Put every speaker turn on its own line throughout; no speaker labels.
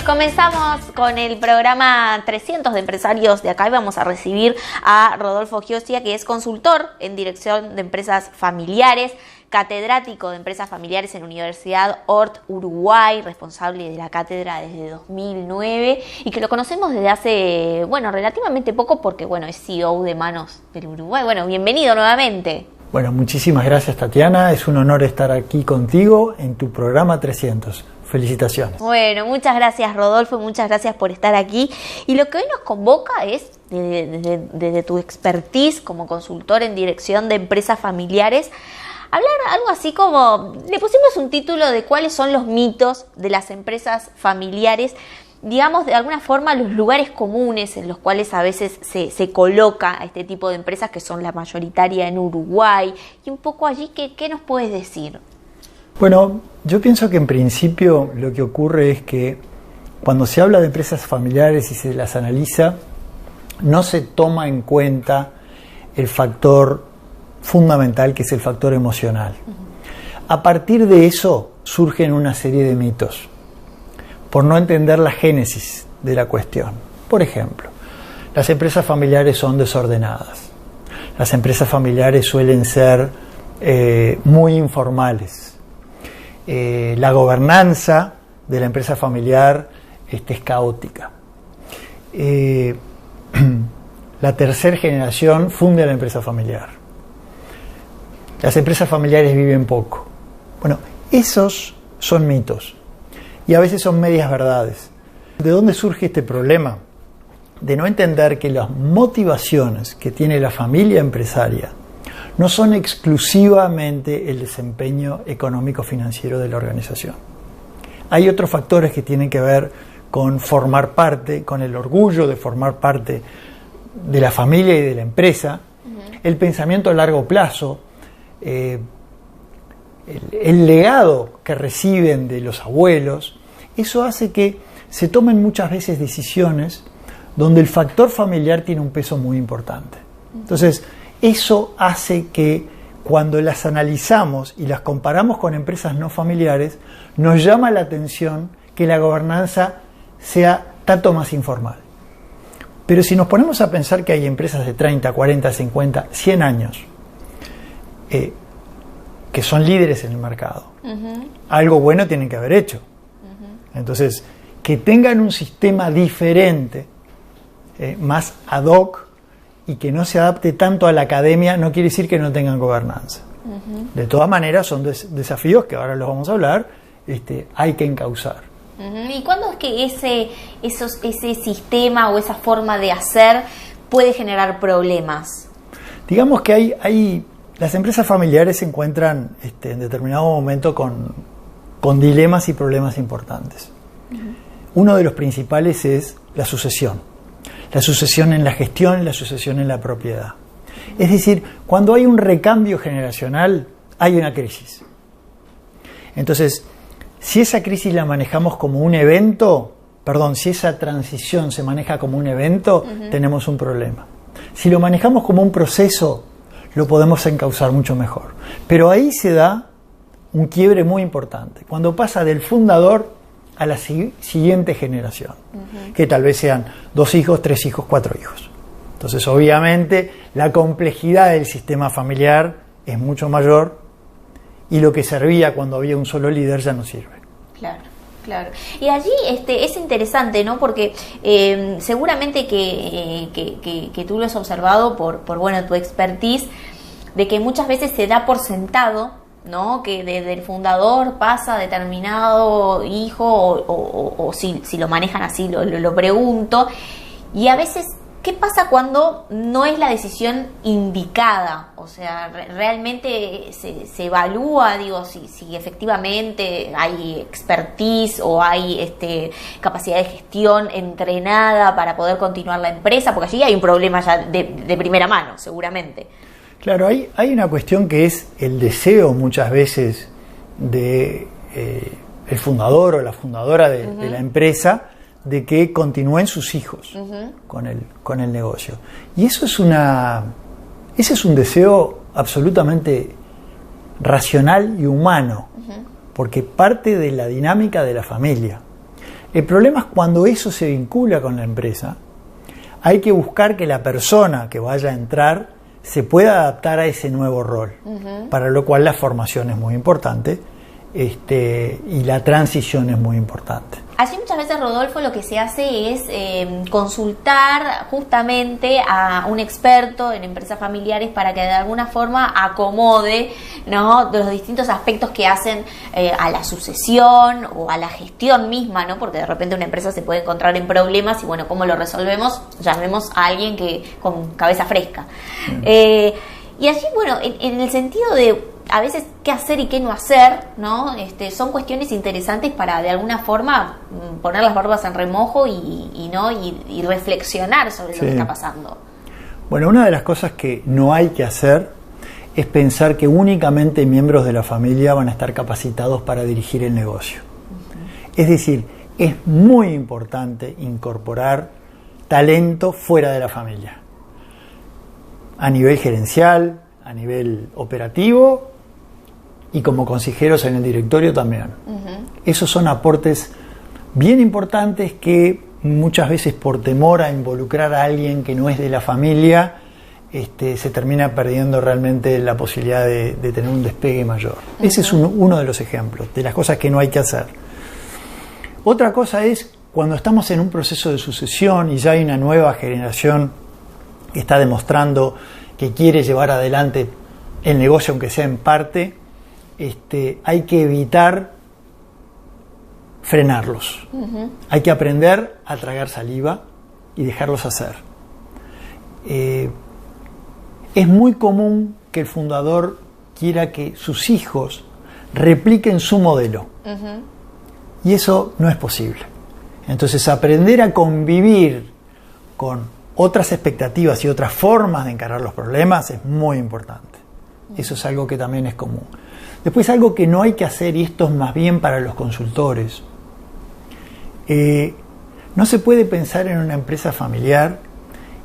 Comenzamos con el programa 300 de empresarios de acá y vamos a recibir a Rodolfo Giostia, que es consultor en dirección de empresas familiares, catedrático de empresas familiares en Universidad Hort Uruguay, responsable de la cátedra desde 2009 y que lo conocemos desde hace, relativamente poco porque, es CEO de Manos del Uruguay. Bienvenido nuevamente.
Muchísimas gracias, Tatiana. Es un honor estar aquí contigo en tu programa 300. Felicitaciones.
Muchas gracias, Rodolfo, muchas gracias por estar aquí. Y lo que hoy nos convoca es, desde tu expertise como consultor en dirección de empresas familiares, hablar algo así como, le pusimos un título de cuáles son los mitos de las empresas familiares, digamos, de alguna forma los lugares comunes en los cuales a veces se coloca a este tipo de empresas que son la mayoritaria en Uruguay, y un poco allí, ¿qué nos puedes decir?
Yo pienso que en principio lo que ocurre es que cuando se habla de empresas familiares y se las analiza, no se toma en cuenta el factor fundamental, que es el factor emocional. A partir de eso surgen una serie de mitos, por no entender la génesis de la cuestión. Por ejemplo, las empresas familiares son desordenadas. Las empresas familiares suelen ser muy informales. La gobernanza de la empresa familiar es caótica. La tercera generación funde la empresa familiar. Las empresas familiares viven poco. Esos son mitos y a veces son medias verdades. ¿De dónde surge este problema? De no entender que las motivaciones que tiene la familia empresaria no son exclusivamente el desempeño económico-financiero de la organización. Hay otros factores que tienen que ver con formar parte, con el orgullo de formar parte de la familia y de la empresa, el pensamiento a largo plazo, el legado que reciben de los abuelos. Eso hace que se tomen muchas veces decisiones donde el factor familiar tiene un peso muy importante. Entonces, eso hace que cuando las analizamos y las comparamos con empresas no familiares, nos llama la atención que la gobernanza sea tanto más informal. Pero si nos ponemos a pensar que hay empresas de 30, 40, 50, 100 años que son líderes en el mercado, algo bueno tienen que haber hecho. Entonces, que tengan un sistema diferente, más ad hoc, y que no se adapte tanto a la academia, no quiere decir que no tengan gobernanza. De todas maneras, son desafíos que ahora los vamos a hablar, hay que encauzar.
¿Y cuándo es que ese sistema o esa forma de hacer puede generar problemas?
Digamos que las empresas familiares se encuentran en determinado momento con dilemas y problemas importantes. Uno de los principales es la sucesión. La sucesión en la gestión, la sucesión en la propiedad. Es decir, cuando hay un recambio generacional, hay una crisis. Entonces, si esa crisis la manejamos como un evento, si esa transición se maneja como un evento, tenemos un problema. Si lo manejamos como un proceso, lo podemos encauzar mucho mejor. Pero ahí se da un quiebre muy importante, cuando pasa del fundador a la siguiente generación, que tal vez sean 2 hijos, 3 hijos, 4 hijos. Entonces, obviamente, la complejidad del sistema familiar es mucho mayor y lo que servía cuando había un solo líder ya no sirve.
Claro. Y allí es interesante, ¿no? Porque seguramente que tú lo has observado por tu expertise, de que muchas veces se da por sentado, ¿no? Que desde el fundador pasa determinado hijo o si lo manejan así, lo pregunto. Y a veces, ¿qué pasa cuando no es la decisión indicada? O sea, realmente se evalúa, si efectivamente hay expertise o hay capacidad de gestión entrenada para poder continuar la empresa, porque allí hay un problema ya de primera mano, seguramente.
Claro, hay una cuestión que es el deseo muchas veces de el fundador o la fundadora de la empresa de que continúen sus hijos con el negocio. Y ese es un deseo absolutamente racional y humano, porque parte de la dinámica de la familia. El problema es cuando eso se vincula con la empresa. Hay que buscar que la persona que vaya a entrar se pueda adaptar a ese nuevo rol, para lo cual la formación es muy importante y la transición es muy importante.
Allí muchas veces, Rodolfo, lo que se hace es consultar justamente a un experto en empresas familiares para que de alguna forma acomode, ¿no?, de los distintos aspectos que hacen a la sucesión o a la gestión misma, ¿no? Porque de repente una empresa se puede encontrar en problemas y bueno, ¿cómo lo resolvemos? Llamemos a alguien que con cabeza fresca. Y allí, bueno, en el sentido de a veces qué hacer y qué no hacer, ¿no? Son cuestiones interesantes para de alguna forma poner las barbas en remojo y reflexionar sobre lo que está pasando.
Bueno, una de las cosas que no hay que hacer es pensar que únicamente miembros de la familia van a estar capacitados para dirigir el negocio. Es decir, es muy importante incorporar talento fuera de la familia, a nivel gerencial, a nivel operativo y como consejeros en el directorio también. Esos son aportes bien importantes que muchas veces por temor a involucrar a alguien que no es de la familia, se termina perdiendo realmente la posibilidad de tener un despegue mayor. Ese es uno de los ejemplos, de las cosas que no hay que hacer. Otra cosa es cuando estamos en un proceso de sucesión y ya hay una nueva generación que está demostrando que quiere llevar adelante el negocio, aunque sea en parte, hay que evitar frenarlos. Hay que aprender a tragar saliva y dejarlos hacer. Es muy común que el fundador quiera que sus hijos repliquen su modelo. Y eso no es posible. Entonces, aprender a convivir con otras expectativas y otras formas de encarar los problemas es muy importante. Eso es algo que también es común. Después, algo que no hay que hacer, y esto es más bien para los consultores, no se puede pensar en una empresa familiar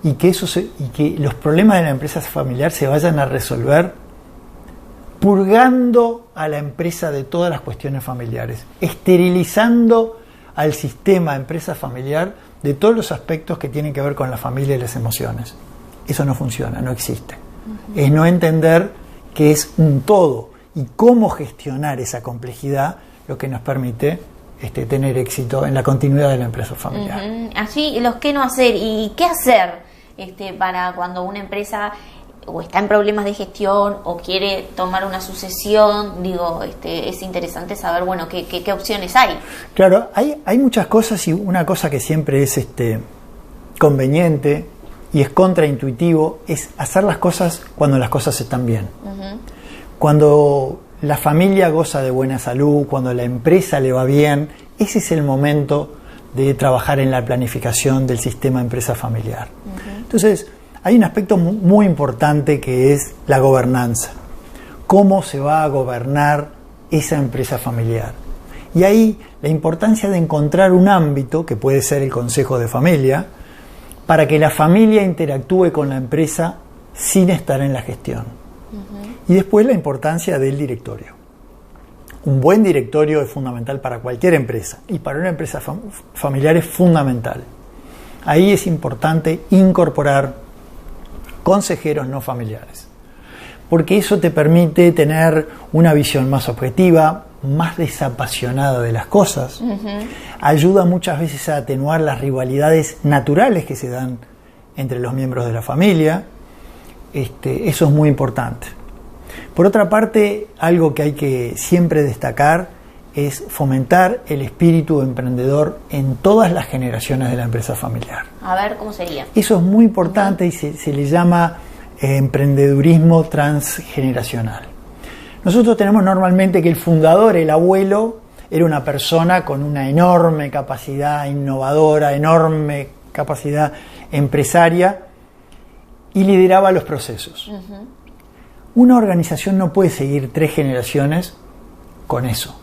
y que los problemas de la empresa familiar se vayan a resolver purgando a la empresa de todas las cuestiones familiares, esterilizando al sistema empresa familiar de todos los aspectos que tienen que ver con la familia y las emociones. Eso no funciona, no existe. Es no entender que es un todo y cómo gestionar esa complejidad lo que nos permite tener éxito en la continuidad de la empresa familiar.
Así, los qué no hacer y qué hacer para cuando una empresa o está en problemas de gestión o quiere tomar una sucesión, es interesante saber, bueno, qué opciones hay. Claro,
hay muchas cosas, y una cosa que siempre es conveniente y es contraintuitivo es hacer las cosas cuando las cosas están bien. Cuando la familia goza de buena salud, cuando la empresa le va bien, ese es el momento de trabajar en la planificación del sistema empresa familiar. Entonces, hay un aspecto muy importante que es la gobernanza. ¿Cómo se va a gobernar esa empresa familiar? Y ahí la importancia de encontrar un ámbito, que puede ser el consejo de familia, para que la familia interactúe con la empresa sin estar en la gestión. Y después la importancia del directorio. Un buen directorio es fundamental para cualquier empresa, y para una empresa familiar es fundamental. Ahí es importante incorporar consejeros no familiares, porque eso te permite tener una visión más objetiva, más desapasionada de las cosas, ayuda muchas veces a atenuar las rivalidades naturales que se dan entre los miembros de la familia. Eso es muy importante. Por otra parte, algo que hay que siempre destacar es fomentar el espíritu emprendedor en todas las generaciones de la empresa familiar.
A ver, ¿cómo sería?
Eso es muy importante y se le llama emprendedurismo transgeneracional. Nosotros tenemos normalmente que el fundador, el abuelo, era una persona con una enorme capacidad innovadora, enorme capacidad empresaria, y lideraba los procesos. Una organización no puede seguir 3 generaciones con eso.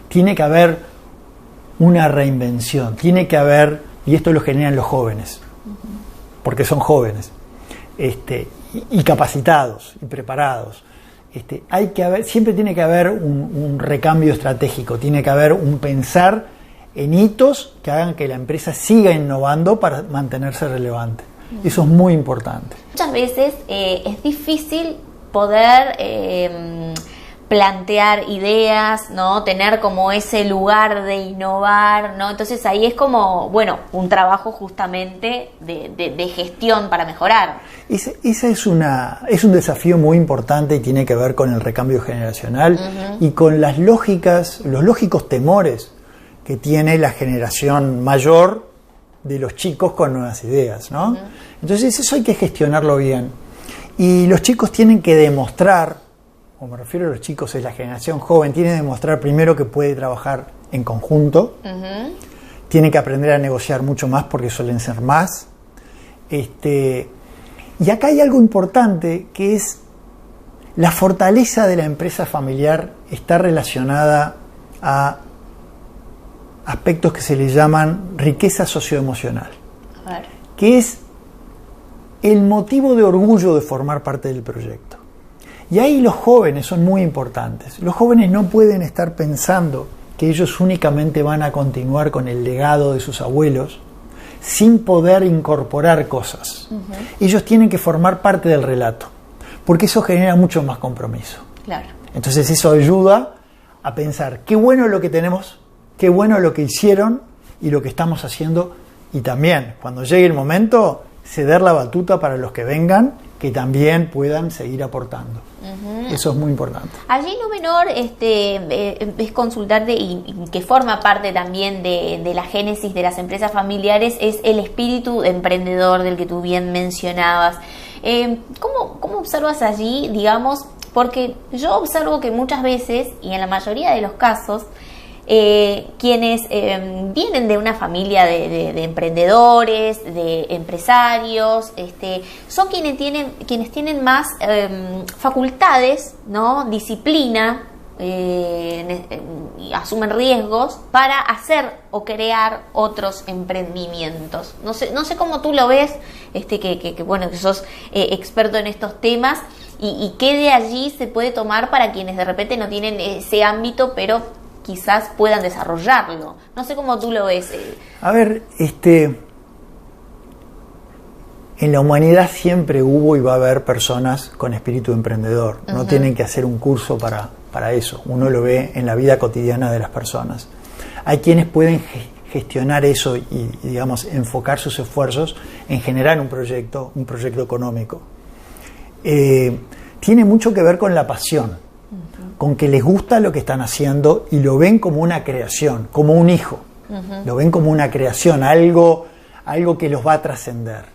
Tiene que haber una reinvención, tiene que haber, y esto lo generan los jóvenes, porque son jóvenes, y capacitados y preparados. Siempre tiene que haber un recambio estratégico, tiene que haber un pensar en hitos que hagan que la empresa siga innovando para mantenerse relevante. Eso es muy importante.
Muchas veces es difícil poder plantear ideas, ¿no? Tener como ese lugar de innovar, ¿no? Entonces ahí es como, bueno, un trabajo justamente de gestión para mejorar.
Ese es un desafío muy importante y tiene que ver con el recambio generacional y con los lógicos temores que tiene la generación mayor de los chicos con nuevas ideas, ¿no? Entonces eso hay que gestionarlo bien. Y los chicos tienen que demostrar, o me refiero a los chicos, es la generación joven, tiene que demostrar primero que puede trabajar en conjunto, tiene que aprender a negociar mucho más porque suelen ser más. Y acá hay algo importante que es la fortaleza de la empresa familiar está relacionada a aspectos que se le llaman riqueza socioemocional, que es el motivo de orgullo de formar parte del proyecto. Y ahí los jóvenes son muy importantes. Los jóvenes no pueden estar pensando que ellos únicamente van a continuar con el legado de sus abuelos sin poder incorporar cosas. Ellos tienen que formar parte del relato, porque eso genera mucho más compromiso.
Claro.
Entonces eso ayuda a pensar qué bueno lo que tenemos, qué bueno lo que hicieron y lo que estamos haciendo, y también cuando llegue el momento ceder la batuta para los que vengan, que también puedan seguir aportando. Eso es muy importante.
Allí no menor es consultarte, y que forma parte también de la génesis de las empresas familiares, es el espíritu emprendedor del que tú bien mencionabas. ¿Cómo observas allí, digamos? Porque yo observo que muchas veces, y en la mayoría de los casos, quienes vienen de una familia de emprendedores, de empresarios, son quienes tienen más facultades, ¿no? Disciplina, y asumen riesgos para hacer o crear otros emprendimientos. No sé cómo tú lo ves, bueno, que sos experto en estos temas, y qué de allí se puede tomar para quienes de repente no tienen ese ámbito, pero quizás puedan desarrollarlo. No sé cómo tú lo ves.
A ver, en la humanidad siempre hubo y va a haber personas con espíritu emprendedor. No tienen que hacer un curso para eso. Uno lo ve en la vida cotidiana de las personas. Hay quienes pueden gestionar eso y digamos, enfocar sus esfuerzos en generar un proyecto económico. Tiene mucho que ver con la pasión, con que les gusta lo que están haciendo y lo ven como una creación, como un hijo. Lo ven como una creación, algo que los va a trascender.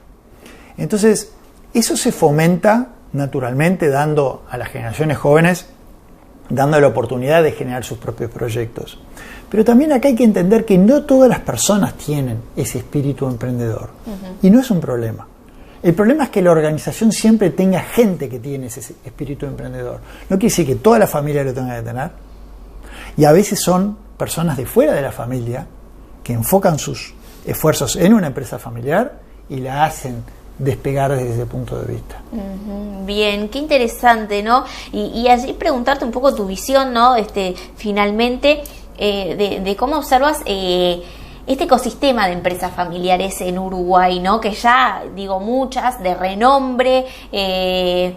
Entonces, eso se fomenta naturalmente dando a las generaciones jóvenes, dando la oportunidad de generar sus propios proyectos. Pero también acá hay que entender que no todas las personas tienen ese espíritu emprendedor. Y no es un problema. El problema es que la organización siempre tenga gente que tiene ese espíritu emprendedor. No quiere decir que toda la familia lo tenga que tener. Y a veces son personas de fuera de la familia que enfocan sus esfuerzos en una empresa familiar y la hacen despegar desde ese punto de vista.
Bien, qué interesante, ¿no? Y allí preguntarte un poco tu visión, ¿no? Finalmente, de cómo observas este ecosistema de empresas familiares en Uruguay, ¿no? Que ya, digo, muchas de renombre,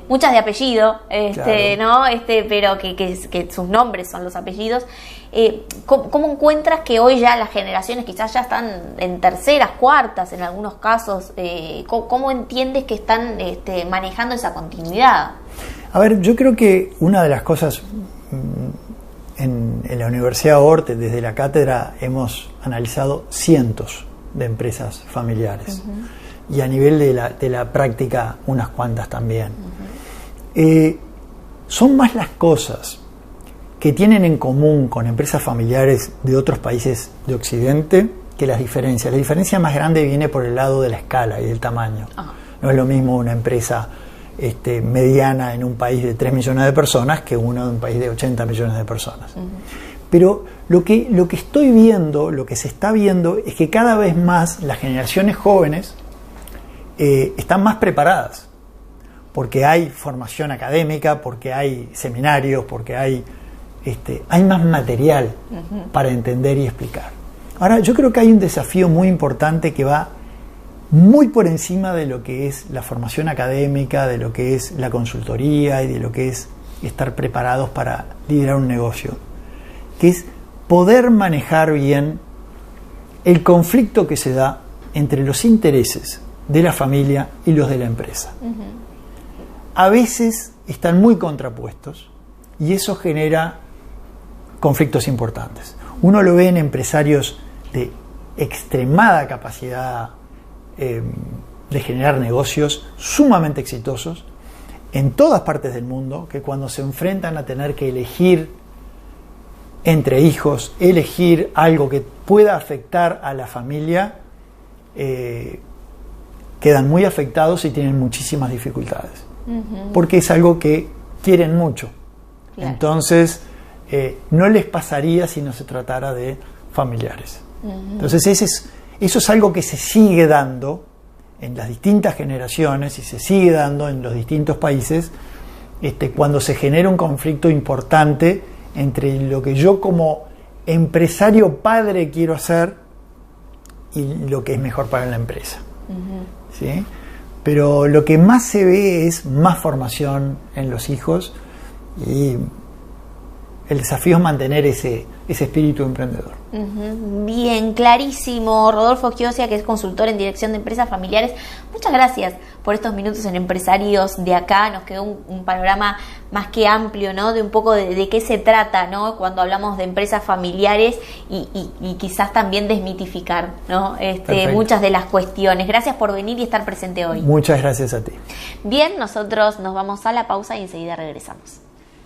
muchas de apellido,
claro,
¿no? Pero que sus nombres son los apellidos. ¿Cómo encuentras que hoy ya las generaciones quizás ya están en terceras, cuartas, en algunos casos? ¿Cómo entiendes que están manejando esa continuidad?
A ver, yo creo que una de las cosas... En la Universidad Orte, desde la cátedra, hemos analizado cientos de empresas familiares. Y a nivel de la práctica, unas cuantas también. Son más las cosas que tienen en común con empresas familiares de otros países de Occidente que las diferencias. La diferencia más grande viene por el lado de la escala y del tamaño. No es lo mismo una empresa mediana en un país de 3 millones de personas que uno en un país de 80 millones de personas. Pero lo que estoy viendo, lo que se está viendo, es que cada vez más las generaciones jóvenes están más preparadas, porque hay formación académica, porque hay seminarios, porque hay más material para entender y explicar. Ahora, yo creo que hay un desafío muy importante que va muy por encima de lo que es la formación académica, de lo que es la consultoría y de lo que es estar preparados para liderar un negocio, que es poder manejar bien el conflicto que se da entre los intereses de la familia y los de la empresa. A veces están muy contrapuestos y eso genera conflictos importantes. Uno lo ve en empresarios de extremada capacidad de generar negocios sumamente exitosos en todas partes del mundo, que cuando se enfrentan a tener que elegir entre hijos, elegir algo que pueda afectar a la familia, quedan muy afectados y tienen muchísimas dificultades, porque es algo que quieren mucho. Claro. Entonces no les pasaría si no se tratara de familiares. Entonces eso es algo que se sigue dando en las distintas generaciones y se sigue dando en los distintos países, cuando se genera un conflicto importante entre lo que yo como empresario padre quiero hacer y lo que es mejor para la empresa. ¿Sí? Pero lo que más se ve es más formación en los hijos y el desafío es mantener ese espíritu emprendedor.
Bien, clarísimo. Rodolfo Chiosia, que es consultor en dirección de empresas familiares, muchas gracias por estos minutos en Empresarios de Acá. Nos quedó un panorama más que amplio, ¿no? De un poco de qué se trata, ¿no? Cuando hablamos de empresas familiares y quizás también desmitificar, ¿no? Muchas de las cuestiones. Gracias por venir y estar presente hoy.
Muchas gracias a ti.
Bien, nosotros nos vamos a la pausa y enseguida regresamos.